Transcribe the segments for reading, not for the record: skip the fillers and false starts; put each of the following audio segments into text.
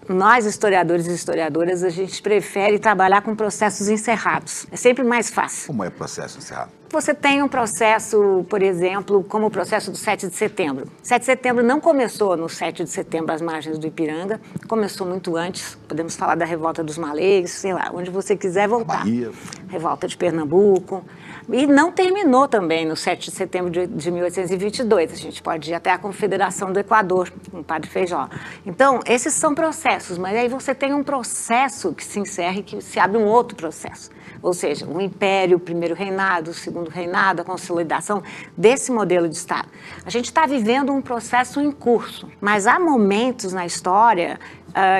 Nós, historiadores e historiadoras, a gente prefere trabalhar com processos encerrados. É sempre mais fácil. Como é o processo encerrado? Você tem um processo, por exemplo, como o processo do 7 de setembro. 7 de setembro não começou no 7 de setembro às margens do Ipiranga, começou muito antes. Podemos falar da Revolta dos Malês, sei lá, onde você quiser voltar. Bahia. Revolta de Pernambuco. E não terminou também no 7 de setembro de 1822. A gente pode ir até a Confederação do Equador, com o Padre Feijó. Então, esses são processos, mas aí você tem um processo que se encerra e que se abre um outro processo. Ou seja, o Império, o Primeiro Reinado, o Segundo Reinado, a consolidação desse modelo de Estado. A gente está vivendo um processo em curso, mas há momentos na história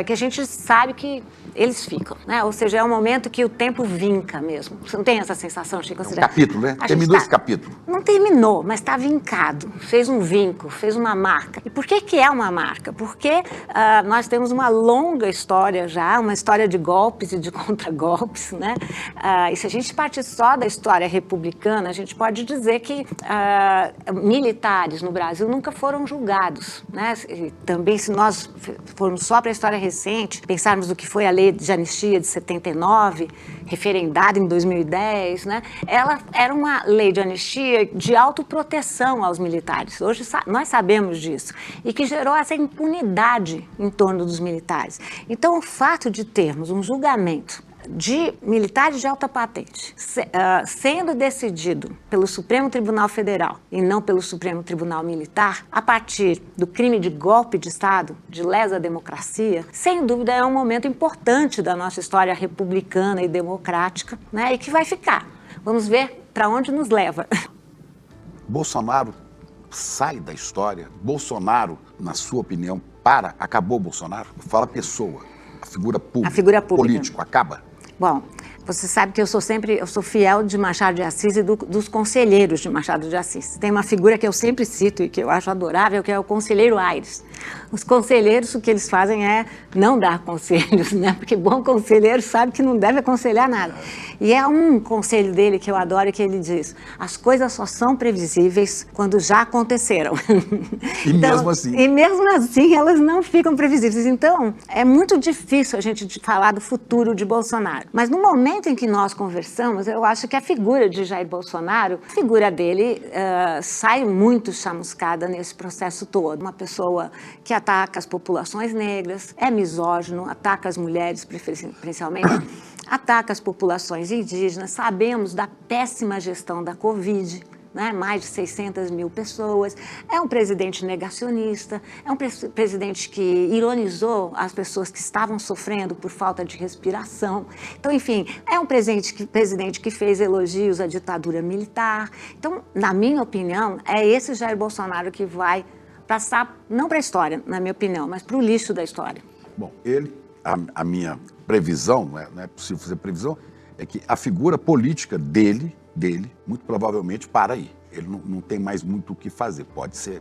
que a gente sabe que eles ficam, né? Ou seja, é um momento que o tempo vinca mesmo. Você não tem essa sensação, Chico? É um capítulo, né? Terminou esse capítulo. Não terminou, mas está vincado. Fez um vinco, fez uma marca. E por que é uma marca? Porque nós temos uma longa história já, uma história de golpes e de contragolpes, né? E se a gente partir só da história republicana, a gente pode dizer que militares no Brasil nunca foram julgados, né? E também, se nós formos só para a história recente, pensarmos no que foi a lei de anistia de 79, referendada em 2010, né? Ela era uma lei de anistia de autoproteção aos militares. Hoje nós sabemos disso. E que gerou essa impunidade em torno dos militares. Então, o fato de termos um julgamento de militares de alta patente sendo decidido pelo Supremo Tribunal Federal e não pelo Supremo Tribunal Militar, a partir do crime de golpe de Estado, de lesa democracia, sem dúvida é um momento importante da nossa história republicana e democrática, né, e que vai ficar. Vamos ver para onde nos leva. Bolsonaro sai da história? Bolsonaro, na sua opinião, acabou Bolsonaro? Fala pessoa, a figura pública. Político, acaba? Bom, você sabe que eu sou fiel de Machado de Assis e dos conselheiros de Machado de Assis. Tem uma figura que eu sempre cito e que eu acho adorável, que é o conselheiro Aires. Os conselheiros, o que eles fazem é não dar conselhos, né? Porque bom conselheiro sabe que não deve aconselhar nada. E é um conselho dele que eu adoro, que ele diz: as coisas só são previsíveis quando já aconteceram. E então, mesmo assim? E mesmo assim elas não ficam previsíveis. Então, é muito difícil a gente falar do futuro de Bolsonaro. Mas no momento em que nós conversamos, eu acho que a figura de Jair Bolsonaro, a figura dele sai muito chamuscada nesse processo todo. Uma pessoa que ataca as populações negras, é misógino, ataca as mulheres principalmente, ataca as populações indígenas. Sabemos da péssima gestão da Covid, né? Mais de 600 mil pessoas. É um presidente negacionista, é um presidente que ironizou as pessoas que estavam sofrendo por falta de respiração. Então, enfim, é um presidente que fez elogios à ditadura militar. Então, na minha opinião, é esse Jair Bolsonaro que vai passar, não para a história, na minha opinião, mas para o lixo da história. Bom, a minha previsão, não é possível fazer previsão, é que a figura política dele, muito provavelmente para aí. Ele não tem mais muito o que fazer, pode ser,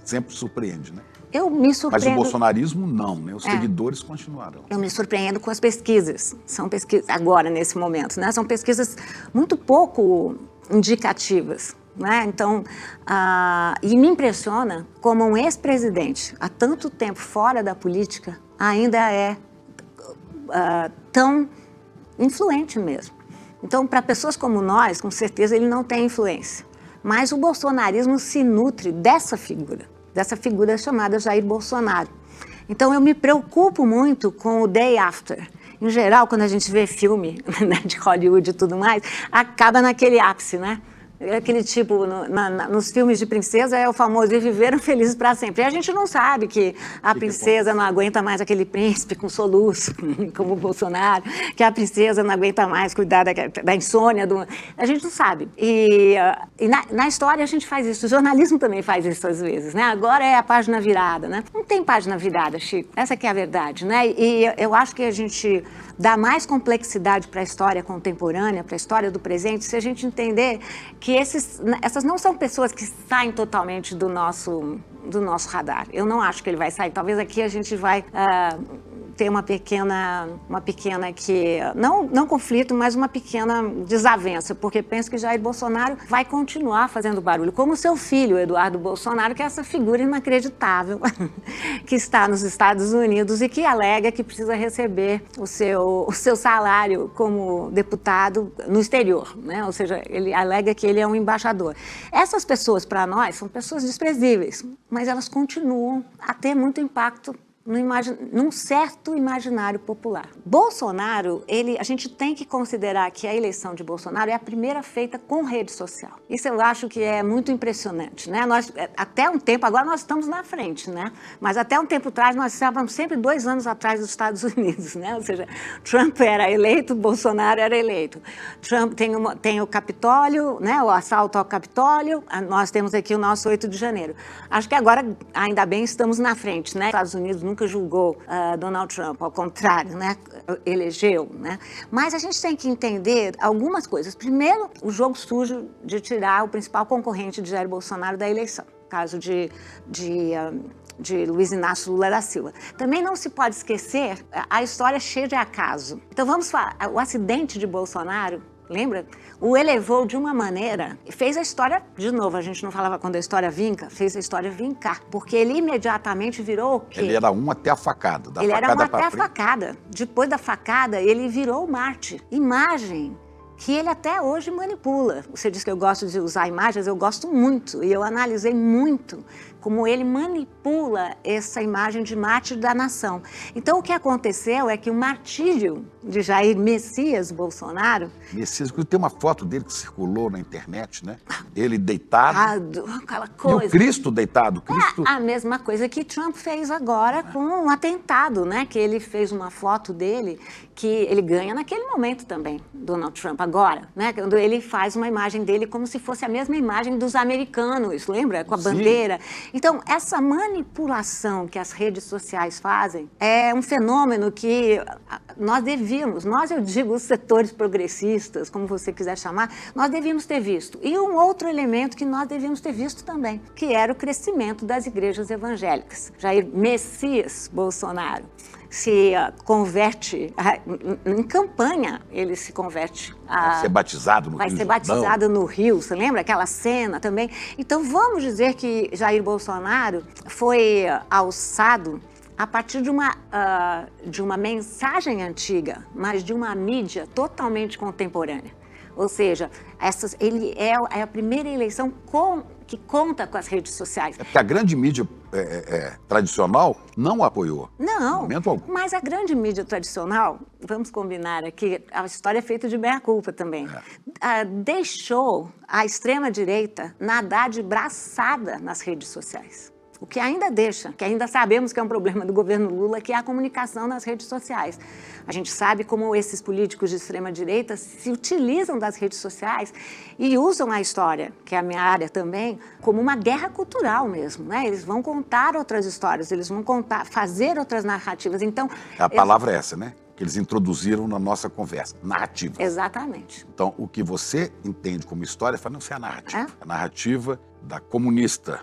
sempre surpreende, né? Eu me surpreendo. Mas o bolsonarismo não, né? Os seguidores continuarão. Eu me surpreendo com as pesquisas, são pesquisas agora, nesse momento, né? São pesquisas muito pouco indicativas, né? Então, e me impressiona como um ex-presidente, há tanto tempo fora da política, ainda é tão influente mesmo. Então, para pessoas como nós, com certeza ele não tem influência. Mas o bolsonarismo se nutre dessa figura chamada Jair Bolsonaro. Então, eu me preocupo muito com o day after. Em geral, quando a gente vê filme, né, de Hollywood e tudo mais, acaba naquele ápice, né? Aquele tipo, nos filmes de princesa, é o famoso e viveram felizes para sempre. E a gente não sabe que a princesa não aguenta mais aquele príncipe com soluço, como o Bolsonaro, que a princesa não aguenta mais cuidar da insônia. A gente não sabe. E na história a gente faz isso. O jornalismo também faz isso às vezes, né? Agora é a página virada, né? Não tem página virada, Chico. Essa que é a verdade, né? E eu acho que a gente dá mais complexidade para a história contemporânea, para a história do presente, se a gente entender que essas não são pessoas que saem totalmente do nosso radar. Eu não acho que ele vai sair. Talvez aqui a gente vai ter uma pequena que, não conflito, mas uma pequena desavença, porque penso que Jair Bolsonaro vai continuar fazendo barulho, como seu filho, Eduardo Bolsonaro, que é essa figura inacreditável que está nos Estados Unidos e que alega que precisa receber o seu salário como deputado no exterior, né? Ou seja, ele alega que ele é um embaixador. Essas pessoas, para nós, são pessoas desprezíveis, mas elas continuam a ter muito impacto num certo imaginário popular. Bolsonaro, a gente tem que considerar que a eleição de Bolsonaro é a primeira feita com rede social. Isso eu acho que é muito impressionante, né? Até um tempo, agora nós estamos na frente, né? Mas até um tempo atrás, nós estávamos sempre 2 anos atrás dos Estados Unidos, né? Ou seja, Trump era eleito, Bolsonaro era eleito. Trump tem o Capitólio, né? O assalto ao Capitólio, nós temos aqui o nosso 8 de janeiro. Acho que agora, ainda bem, estamos na frente, né? Os Estados Unidos nunca julgou Donald Trump, ao contrário, né? Elegeu, né? Mas a gente tem que entender algumas coisas. Primeiro, o jogo sujo de tirar o principal concorrente de Jair Bolsonaro da eleição, caso de Luiz Inácio Lula da Silva. Também não se pode esquecer a história cheia de acaso. Então vamos falar, o acidente de Bolsonaro, lembra? O elevou de uma maneira, fez a história, de novo, a gente não falava quando a história vinca, fez a história vincar, porque ele imediatamente virou o quê? Ele era um até a facada, Ele era um até a facada. Depois da facada, ele virou Marte. Imagem que ele até hoje manipula. Você diz que eu gosto de usar imagens, eu gosto muito, e eu analisei muito como ele manipula essa imagem de mártir da nação. Então, o que aconteceu é que o martírio de Jair Messias Bolsonaro... Messias, tem uma foto dele que circulou na internet, né? Ele deitado, aquela coisa. E o Cristo deitado. Cristo... É a mesma coisa que Trump fez agora com um atentado, né? Que ele fez uma foto dele, que ele ganha naquele momento também, Donald Trump, agora, né? Quando ele faz uma imagem dele como se fosse a mesma imagem dos americanos, lembra? Com a bandeira. Então, essa manipulação que as redes sociais fazem é um fenômeno que eu digo os setores progressistas, como você quiser chamar, nós devíamos ter visto. E um outro elemento que nós devíamos ter visto também, que era o crescimento das igrejas evangélicas. Jair Messias Bolsonaro se converte, em campanha ele se converte. Vai ser batizado no Rio. Vai ser batizado no Rio, você lembra aquela cena também? Então vamos dizer que Jair Bolsonaro foi alçado a partir de uma mensagem antiga, mas de uma mídia totalmente contemporânea. Ou seja, ele é a primeira eleição que conta com as redes sociais. É porque a grande mídia tradicional não o apoiou. Não, momento algum. Mas a grande mídia tradicional, vamos combinar aqui, a história é feita de meia-culpa também, deixou a extrema-direita nadar de braçada nas redes sociais. O que ainda sabemos que é um problema do governo Lula, que é a comunicação nas redes sociais. A gente sabe como esses políticos de extrema-direita se utilizam das redes sociais e usam a história, que é a minha área também, como uma guerra cultural mesmo, né? Eles vão contar outras histórias, eles vão fazer outras narrativas. Então, a palavra é essa, né? Que eles introduziram na nossa conversa, narrativa. Exatamente. Então, o que você entende como história, fala, não, isso é a narrativa. A narrativa da comunista.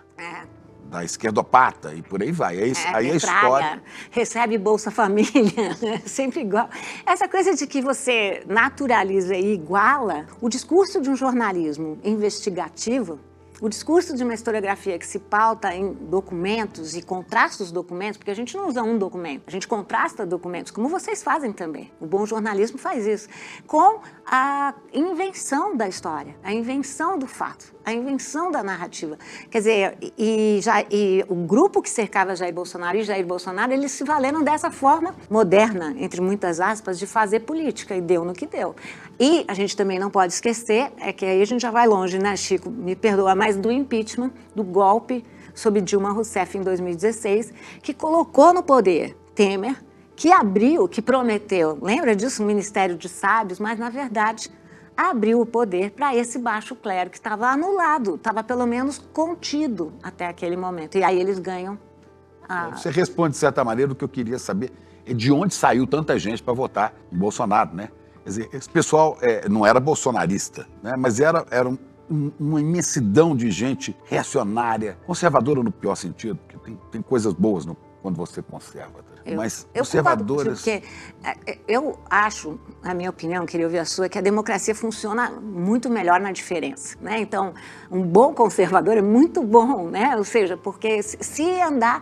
Da esquerdopata e por aí vai. Aí a história... Recebe Bolsa Família, sempre igual. Essa coisa de que você naturaliza e iguala o discurso de um jornalismo investigativo, o discurso de uma historiografia que se pauta em documentos e contrasta os documentos, porque a gente não usa um documento, a gente contrasta documentos, como vocês fazem também. O bom jornalismo faz isso, com a invenção da história, a invenção do fato, a invenção da narrativa. Quer dizer, e o grupo que cercava Jair Bolsonaro e Jair Bolsonaro, eles se valeram dessa forma moderna, entre muitas aspas, de fazer política, e deu no que deu. E a gente também não pode esquecer, é que aí a gente já vai longe, né, Chico? Me perdoa, mas do impeachment, do golpe sob Dilma Rousseff em 2016, que colocou no poder Temer, que prometeu, lembra disso, o Ministério de Sábios, mas na verdade abriu o poder para esse baixo clero que estava anulado, estava pelo menos contido até aquele momento. E aí eles ganham. Você responde de certa maneira o que eu queria saber, é de onde saiu tanta gente para votar em Bolsonaro, né? Quer dizer, esse pessoal não era bolsonarista, né? Mas era uma imensidão de gente reacionária, conservadora no pior sentido, porque tem coisas boas quando você conserva. Eu conservadoras... Porque eu acho, na minha opinião, queria ouvir a sua, que a democracia funciona muito melhor na diferença, né? Então, um bom conservador é muito bom, né? Ou seja, porque se andar,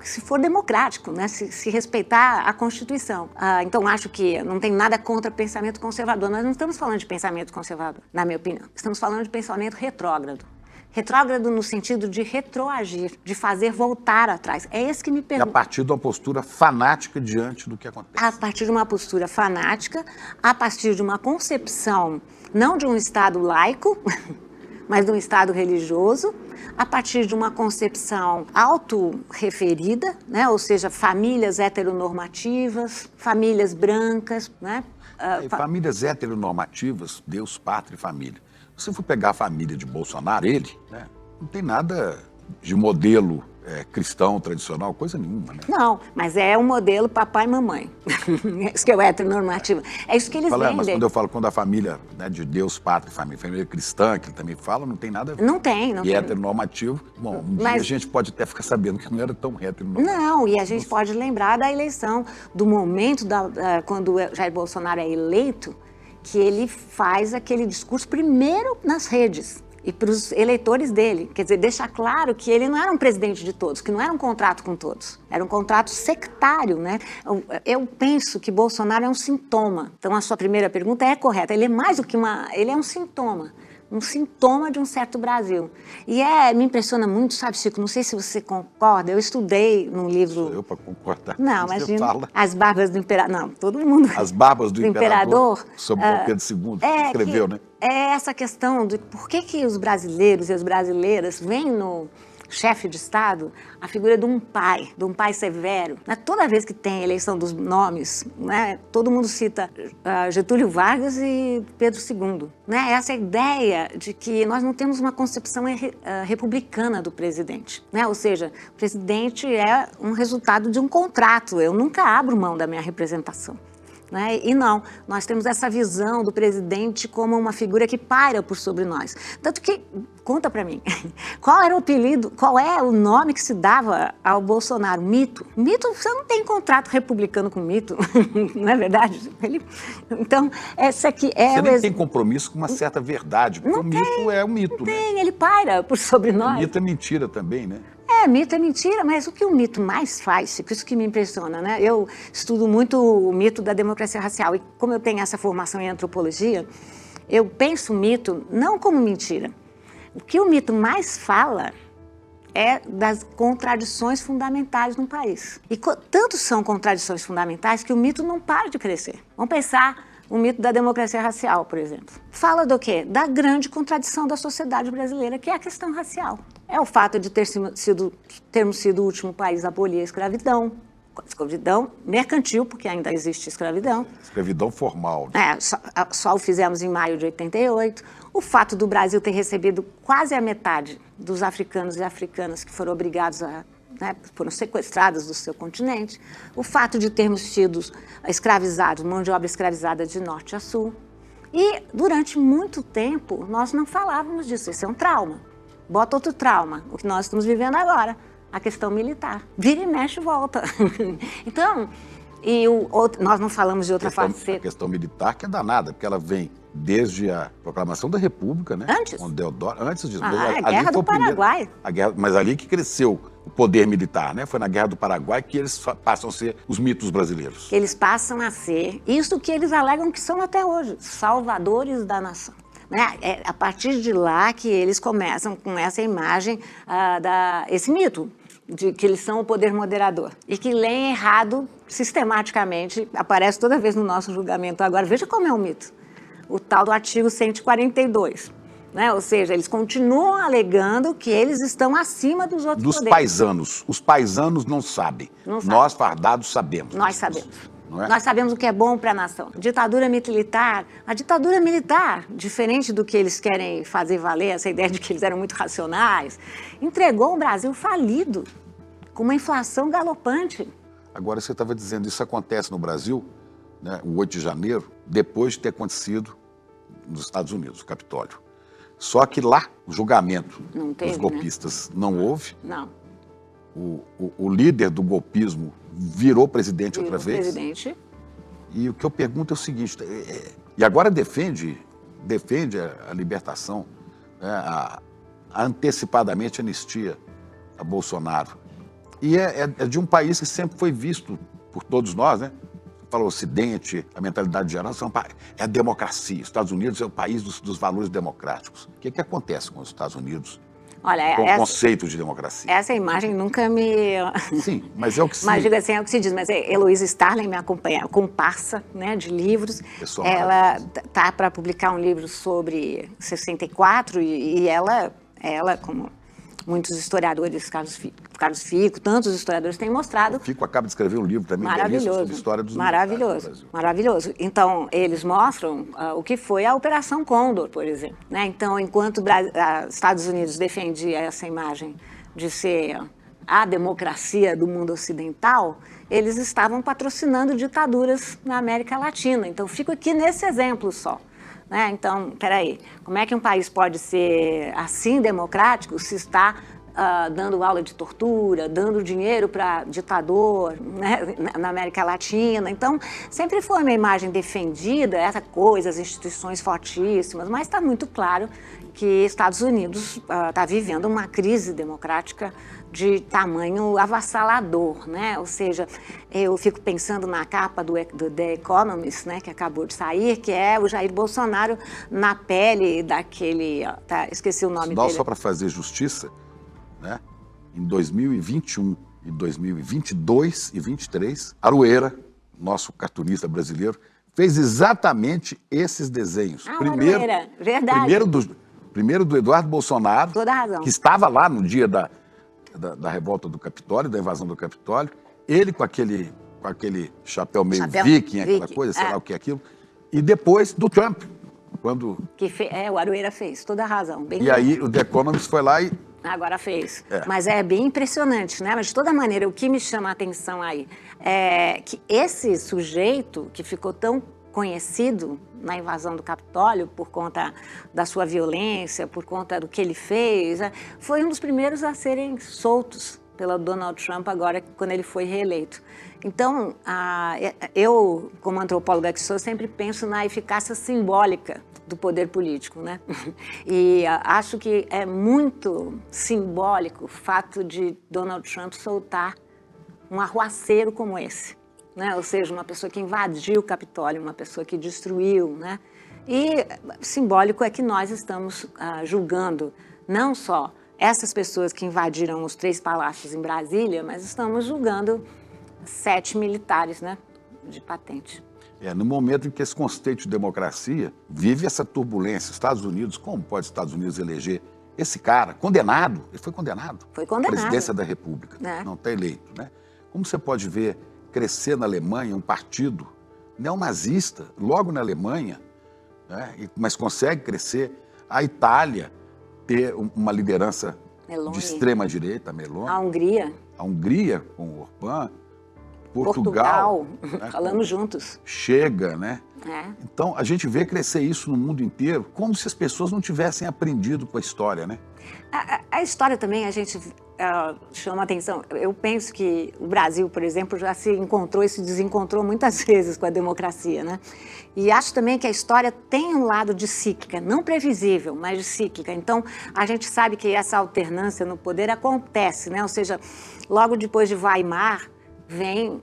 se for democrático, né? Se respeitar a Constituição. Então, acho que não tem nada contra pensamento conservador. Nós não estamos falando de pensamento conservador, na minha opinião. Estamos falando de pensamento retrógrado. Retrógrado no sentido de retroagir, de fazer voltar atrás. É esse que me pergunta. E a partir de uma postura fanática diante do que acontece. A partir de uma postura fanática, a partir de uma concepção, não de um Estado laico, mas de um Estado religioso, a partir de uma concepção autorreferida, né? Ou seja, famílias heteronormativas, famílias brancas, né? Famílias heteronormativas, Deus, pátria e família. Se for pegar a família de Bolsonaro, ele, né, não tem nada de modelo cristão, tradicional, coisa nenhuma, né? Não, mas é um modelo papai e mamãe. Isso que é o heteronormativo. É isso que eles vendem. Mas quando a família, né, de Deus, pátria e família cristã, que ele também fala, não tem nada a ver. Não tem. E heteronormativo, bom, dia a gente pode até ficar sabendo que não era tão heteronormativo. Não, e a gente pode lembrar da eleição, do momento quando Jair Bolsonaro é eleito, que ele faz aquele discurso primeiro nas redes e para os eleitores dele. Quer dizer, deixa claro que ele não era um presidente de todos, que não era um contrato com todos. Era um contrato sectário, né? Eu penso que Bolsonaro é um sintoma. Então, a sua primeira pergunta é correta. Ele é mais do que ele é um sintoma de um certo Brasil. E me impressiona muito, sabe, Chico, não sei se você concorda, eu estudei num livro... Sou eu para concordar. Não, imagina, As Barbas do Imperador, não, todo mundo... As Barbas do Imperador, sobre Dom Pedro II, que escreveu, né? É essa questão de por que os brasileiros e as brasileiras veem no chefe de Estado a figura de um pai severo. Né? Toda vez que tem eleição dos nomes, né, todo mundo cita Getúlio Vargas e Pedro II. Né? Essa ideia de que nós não temos uma concepção republicana do presidente. Né? Ou seja, o presidente é um resultado de um contrato. Eu nunca abro mão da minha representação. Né? E não, nós temos essa visão do presidente como uma figura que paira por sobre nós. Tanto que, conta pra mim, qual era o apelido, qual é o nome que se dava ao Bolsonaro? Mito. Mito, você não tem contrato republicano com mito, não é verdade? Então, essa aqui é... Você nem tem compromisso com uma certa verdade, porque o mito é o mito. Não tem, ele paira por sobre nós. O mito é mentira também, né? Mito é mentira, mas o que o mito mais faz, isso que me impressiona, né? Eu estudo muito o mito da democracia racial e como eu tenho essa formação em antropologia, eu penso o mito não como mentira. O que o mito mais fala é das contradições fundamentais no país. E tanto são contradições fundamentais que o mito não para de crescer. Vamos pensar o mito da democracia racial, por exemplo. Fala do quê? Da grande contradição da sociedade brasileira, que é a questão racial. É o fato de termos sido o último país a abolir a escravidão. Escravidão mercantil, porque ainda existe escravidão. Escravidão formal. Né? Só o fizemos em maio de 88. O fato do Brasil ter recebido quase a metade dos africanos e africanas que foram obrigados foram sequestradas do seu continente, o fato de termos sido escravizados, mão de obra escravizada de norte a sul. E, durante muito tempo, nós não falávamos disso. Esse é um trauma. Bota outro trauma, o que nós estamos vivendo agora, a questão militar. Vira e mexe e volta. Então, nós não falamos de outra faceta. A questão militar que é danada, porque ela vem desde a proclamação da República, né? Antes? Com Deodoro, antes disso. A Guerra do Paraguai. Mas ali que cresceu o poder militar, né? Foi na Guerra do Paraguai que eles passam a ser os mitos brasileiros. Eles passam a ser isso que eles alegam que são até hoje, salvadores da nação. Né? É a partir de lá que eles começam com essa imagem, esse mito, de que eles são o poder moderador. E que leem errado sistematicamente, aparece toda vez no nosso julgamento. Agora, veja como é um mito. O tal do artigo 142. Né? Ou seja, eles continuam alegando que eles estão acima dos outros poderes. Paisanos. Os paisanos não sabem. Nós, fardados, sabemos. Nós sabemos. Não é? Nós sabemos o que é bom para a nação. A ditadura militar, diferente do que eles querem fazer valer, essa ideia de que eles eram muito racionais, entregou um Brasil falido, com uma inflação galopante. Agora, você estava dizendo, isso acontece no Brasil, né, o 8 de janeiro, depois de ter acontecido nos Estados Unidos, o Capitólio. Só que lá, o julgamento dos golpistas não houve. Não. o líder do golpismo virou presidente outra vez. Presidente. E o que eu pergunto é o seguinte, e agora defende a libertação, né, a antecipadamente anistia a Bolsonaro. E é de um país que sempre foi visto por todos nós, né? Fala o Ocidente, a mentalidade geral, é a democracia. Os Estados Unidos é o país dos valores democráticos. O que acontece com os Estados Unidos? Olha, com o conceito de democracia. Essa imagem nunca me... Sim, mas é o que se... Mas diga assim, é o que se diz. Mas Heloísa Starling me acompanha, comparsa, né, de livros. Pessoal, ela tá para publicar um livro sobre 64 e ela, como muitos historiadores, Carlos Fico, tantos historiadores têm mostrado. O Fico acaba de escrever um livro também belíssimo sobre a história dos militares do Brasil. Maravilhoso. Então, eles mostram o que foi a Operação Condor, por exemplo. Né? Então, enquanto os Estados Unidos defendia essa imagem de ser a democracia do mundo ocidental, eles estavam patrocinando ditaduras na América Latina. Então, fico aqui nesse exemplo só. Né? Então, peraí, como é que um país pode ser assim democrático se está dando aula de tortura, dando dinheiro para ditador, né, na América Latina? Então, sempre foi uma imagem defendida, essa coisa, as instituições fortíssimas, mas está muito claro que Estados Unidos está vivendo uma crise democrática de tamanho avassalador, né? Ou seja, eu fico pensando na capa do The Economist, né, que acabou de sair, que é o Jair Bolsonaro na pele daquele... esqueci o nome dele. Só para fazer justiça, né? Em 2021 e 2022 e 2023, Aroeira, nosso cartunista brasileiro, fez exatamente esses desenhos. Aroeira, verdade. Primeiro do Eduardo Bolsonaro, toda razão, que estava lá no dia da revolta do Capitólio, da invasão do Capitólio, ele com aquele chapéu meio viking, aquela coisa, sei lá o que é aquilo, e depois do Trump, quando... o Aroeira fez, toda a razão. Bem e aí o The Economist foi lá e... Agora fez. Mas é bem impressionante, né? Mas de toda maneira, o que me chama a atenção aí é que esse sujeito que ficou tão conhecido na invasão do Capitólio por conta da sua violência, por conta do que ele fez, foi um dos primeiros a serem soltos pelo Donald Trump agora, quando ele foi reeleito. Então, eu, como antropóloga que sou, sempre penso na eficácia simbólica do poder político, né? E acho que é muito simbólico o fato de Donald Trump soltar um arruaceiro como esse. Né? Ou seja, uma pessoa que invadiu o Capitólio, uma pessoa que destruiu, né? E simbólico é que nós estamos julgando não só essas pessoas que invadiram os 3 palácios em Brasília, mas estamos julgando 7 militares, né, de patente. No momento em que esse conceito de democracia vive essa turbulência, Estados Unidos, como pode os Estados Unidos eleger esse cara condenado? Ele foi condenado. Foi condenado. Presidência da República, não está eleito, né? Como você pode ver crescer na Alemanha um partido neonazista, logo na Alemanha, né, mas consegue crescer. A Itália ter uma liderança Meloni, de extrema-direita, Meloni. A Hungria com o Orbán. Portugal, né, falamos juntos. Chega, né? Então, a gente vê crescer isso no mundo inteiro, como se as pessoas não tivessem aprendido com a história, né? A história também, a gente chama atenção. Eu penso que o Brasil, por exemplo, já se encontrou e se desencontrou muitas vezes com a democracia, né? E acho também que a história tem um lado de cíclica, não previsível, mas de cíclica. Então, a gente sabe que essa alternância no poder acontece, né? Ou seja, logo depois de Weimar, vem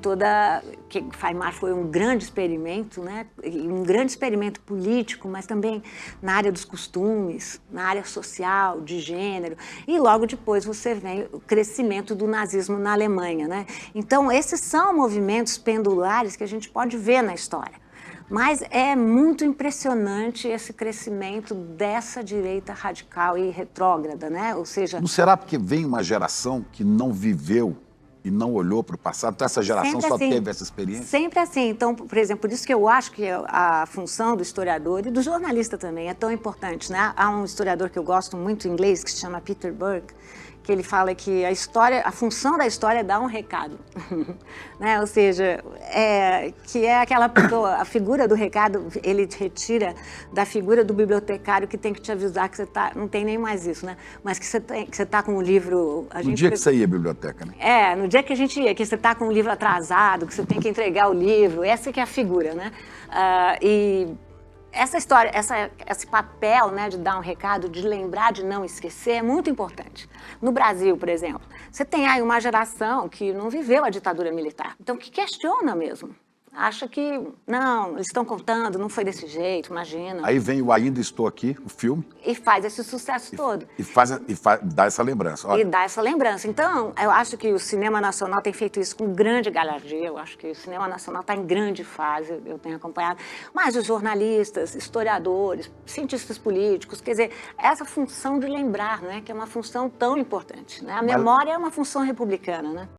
toda... que Weimar foi um grande experimento, né? Um grande experimento político, mas também na área dos costumes, na área social, de gênero. E logo depois você vem o crescimento do nazismo na Alemanha, né? Então, esses são movimentos pendulares que a gente pode ver na história. Mas é muito impressionante esse crescimento dessa direita radical e retrógrada, né? Ou seja... Não será porque vem uma geração que não viveu e não olhou para o passado? Então, essa geração só teve essa experiência? Sempre assim. Então, por exemplo, por isso que eu acho que a função do historiador e do jornalista também é tão importante, né? Há um historiador que eu gosto muito, inglês, que se chama Peter Burke, que ele fala que a função da história é dar um recado, né? Ou seja, que é aquela pessoa, a figura do recado, ele te retira da figura do bibliotecário que tem que te avisar que você não tem nem mais isso, né? Mas que você está com o livro... No dia que você ia à biblioteca, né? No dia que a gente ia, que você está com o livro atrasado, que você tem que entregar o livro, essa que é a figura, né? E essa história, esse papel, né, de dar um recado, de lembrar, de não esquecer, é muito importante. No Brasil, por exemplo, você tem aí uma geração que não viveu a ditadura militar, então que questiona mesmo. Acha que, não, eles estão contando, não foi desse jeito, imagina. Aí vem o Ainda Estou Aqui, o filme. E faz esse sucesso todo. E dá essa lembrança. Olha. E dá essa lembrança. Então, eu acho que o cinema nacional tem feito isso com grande galhardia. Eu acho que o cinema nacional está em grande fase, eu tenho acompanhado. Mas os jornalistas, historiadores, cientistas políticos, quer dizer, essa função de lembrar, né, que é uma função tão importante, né? A memória é uma função republicana, né?